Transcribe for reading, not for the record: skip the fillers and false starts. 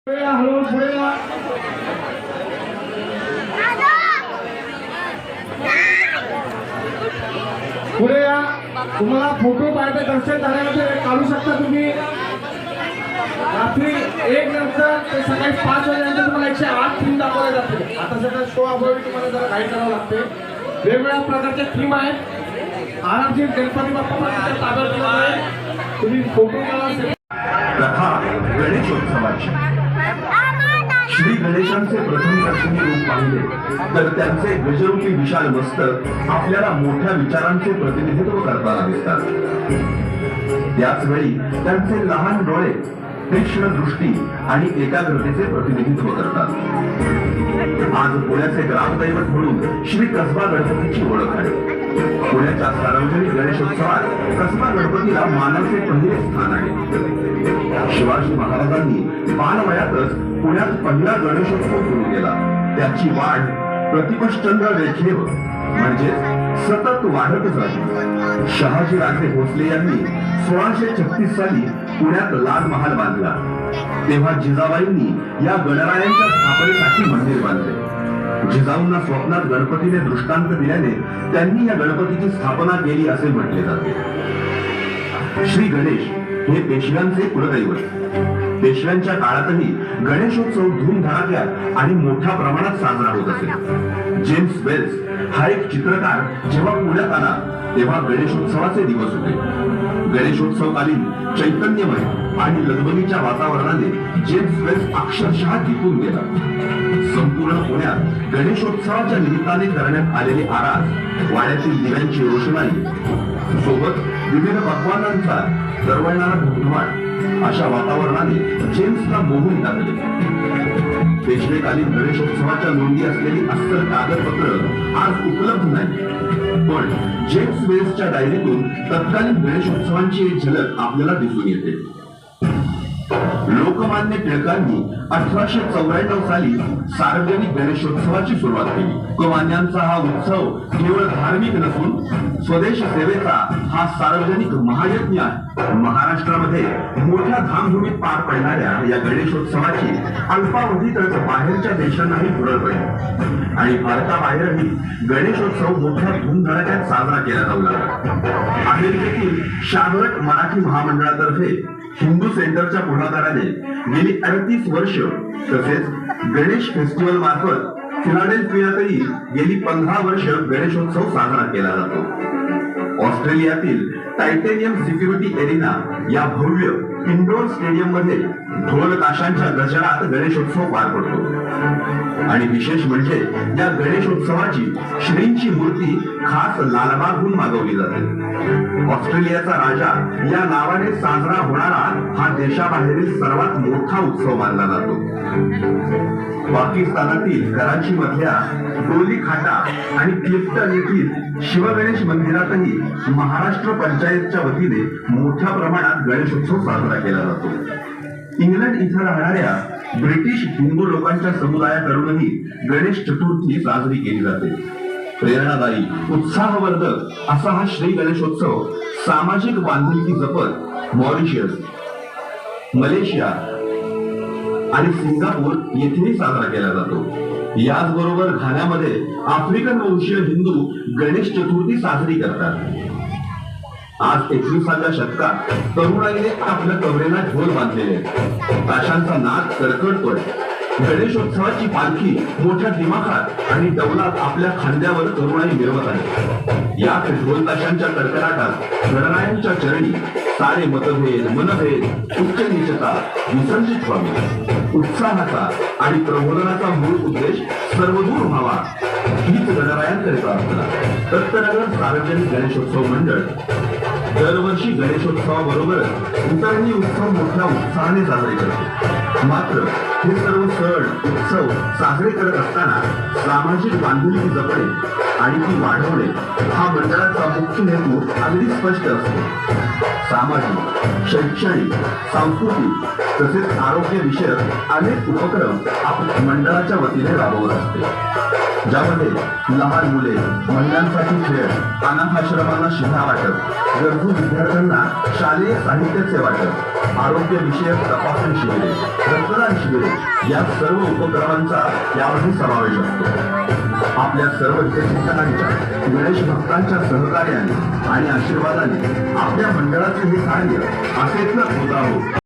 हळू पुढे या. पुढे या. तुम्हाला फोटो पाहिजे दर्शन झाल्यानंतर काढू शकता तुम्ही. रात्री 1 नंतर ते सकाळी 5 वाजेनंतर तुम्हाला 108 थीम दाखवल्या जाते. आता सध्या शो अभावी तुम्हाला जरा गाईड करावं लागते. वेगवेगळ्या प्रकारच्या थीम आहेत. आरामशीर गणपती बाप्पा ताब्यात दिला आहे. तुम्ही फोटो काढा. कथा गणेशोत्सवाची. श्री गणेशांचे प्रथम दर्शनी रूप पाहिले तर त्यांचे गजरूपी विशाल मस्तक आपल्याला मोठ्या विचारांचे प्रतिनिधित्व करताना दिसतात. त्याचवेळी त्यांचे लहान डोळे तीक्ष्ण दृष्टी आणि एकाग्रतेचे प्रतिनिधित्व करतात. आज पुण्याचे ग्रामदैवत म्हणून श्री कसबा गणपतीची ओळख आहे. पुण्याच्या सार्वजनिक गणेशोत्सवात कसबा गणपतीला मानाचे पहिले स्थान आहे. शिवाजी महाराजांनी बालवयातच पुण्यात पहिला गणेशोत्सव सुरू केला. त्याची वाढ प्रतिपश्चंद्र रेखेवर म्हणजे सतत वाढतच राहिली. शहाजी राजे भोसले यांनी 1636 साली पुण्यात लाल महाल बांधला. तेव्हा जिजाबाईंनी या गणरायांच्या स्थापनेसाठी मंदिर बांधले. जिजाऊंना स्वप्नात गणपतीने दृष्टांत दिल्याने त्यांनी या गणपतीची स्थापना केली असे म्हटले जाते. श्री गणेश हे पेशव्यांचे कुलदैवत. पेशव्यांच्या काळातही गणेशोत्सव धूमधडाक्यात आणि मोठ्या प्रमाणात साजरा होत असे. जेम्स वेल्स हा एक चित्रकार जेव्हा पुण्यात आला तेव्हा गणेशोत्सवाचे दिवस होते. गणेशोत्सवकालीन चैतन्यमय आणि लगबगीच्या वातावरणाने जेम्स वेल्स अक्षरशः जिंकून गेला. संपूर्ण पुण्यात गणेशोत्सवाच्या निमित्ताने करण्यात आलेली आरास, वाड्यातील दिव्यांची रोषणाई सोबत विविध पक्वानांचा दरवळणारा घुमघुमाट अशा वातावरणाने जेम्सला मोहून टाकले. पेशवेकालीन गणेशोत्सवाच्या नोंदी असलेली अस्सल कागदपत्र आज उपलब्ध नाही, पण जेम्स वेल्सच्या डायरीतून तत्कालीन गणेशोत्सवांची एक झलक आपल्याला दिसून येते. लोकमान्य टिळकांनी 1894 साली सार्वजनिक गणेशोत्सवाची सुरुवात केली. लोकमान्यांचा हा उत्सव केवळ धार्मिक नसून स्वदेश सेवेचा हा सार्वजनिक महायज्ञ आहे. महाराष्ट्रामध्ये मोठ्या धामधुमीत पार पडणाऱ्या या गणेशोत्सवाची अल्पावधीतच बाहेरच्या देशांनाही धुरळ पडली आणि भारताबाहेरही गणेशोत्सव मोठ्या धूमधडाक्यात साजरा केला जाऊ लागला. अमेरिकेतील शार्लट मराठी महामंडळातर्फे हिंदू सेंटरच्या पुढाकाराने गेली 38 वर्ष तसेच गणेश फेस्टिवल मार्फत फिलाडेल्फियातही गेली 15 वर्ष गणेशोत्सव साजरा केला जातो. ऑस्ट्रेलियातील टायटेनियम सिक्युरिटी एरिना या भव्य इंडोर स्टेडियम मध्ये ढोल ताशांच्या गजरात गणेशोत्सव पार पडतो आणि विशेष म्हणजे या गणेशोत्सवाची श्रींची मूर्ती खास लालबागहून मागवली जाते. ऑस्ट्रेलियाचा राजा या नावाने साजरा होणारा हा देशाबाहेरील सर्वात मोठा उत्सव मानला जातो. पाकिस्तानातील कराची मधल्या डोली खाटा आणि क्लिफ्टन येथील शिवगणेश मंदिरातही महाराष्ट्र पंचायतच्या वतीने मोठ्या प्रमाणात गणेशोत्सव साजरा केला जातो. इंग्लंड इथं राहणाऱ्या ब्रिटिश हिंदू लोकांच्या समुदायाकडूनही गणेश चतुर्थी साजरी केली जाते. प्रेरणादायी उत्साहवर्धक असा हा श्री गणेशोत्सव सामाजिक बांधिलकी जपत मॉरिशस, मलेशिया आणि सिंगापूर येथेही साजरा केला जातो. याचबरोबर घाण्यामध्ये आफ्रिकन वंशीय हिंदू गणेश चतुर्थी साजरी करतात. आज 21व्या शतकात तरुणाईने आपल्या कमरेला ढोल बांधलेले, ताशांचा नाद कडकडतोय. गणेशोत्सवाची पालखी मोठ्या दिमाखात आणि डौलात आपल्या खांद्यावर तरुणाई मिरवत आहे. या ढोल ताशांच्या कडकडाटात गणरायांच्या चरणी सारे मतभेद मनभेद उच्च नीचता विसर्जित व्हावी. उत्साहाचा आणि प्रबोधनाचा मूळ उद्देश सर्वदूर व्हावा हीच गणरायांकडे प्रार्थना. दत्तनगर सार्वजनिक गणेशोत्सव मंडळ दरवर्षी गणेशोत्सवाबरोबरच इतरही उत्सव मोठ्या उत्साहाने साजरे करते. मात्र हे सर्व सण उत्सव साजरे करत असताना सामाजिक बांधिलकी जपणे आणि ती वाढवणे हा मंडळाचा मुख्य हेतू अगदी स्पष्ट असतो. सामाजिक, शैक्षणिक, सांस्कृतिक तसेच आरोग्य विषयक अनेक उपक्रम आपण मंडळाच्या वतीने राबवत असते, ज्यामध्ये लहान मुले, महिलांसाठी खेळ, अनाथ आश्रमांना शिधा वाटप, गरजू विद्यार्थ्यांना शालेय साहित्याचे वाटप, आरोग्य विषयक तपासणी शिबिरे, रक्तदान शिबिरे या सर्व उपक्रमांचा यामध्ये समावेश असतो. आपल्या सर्व हितचिंतकांच्या, गणेश भक्तांच्या सहकार्याने आणि आशीर्वादाने आपल्या मंडळाचे हे कार्य असेच होत राहो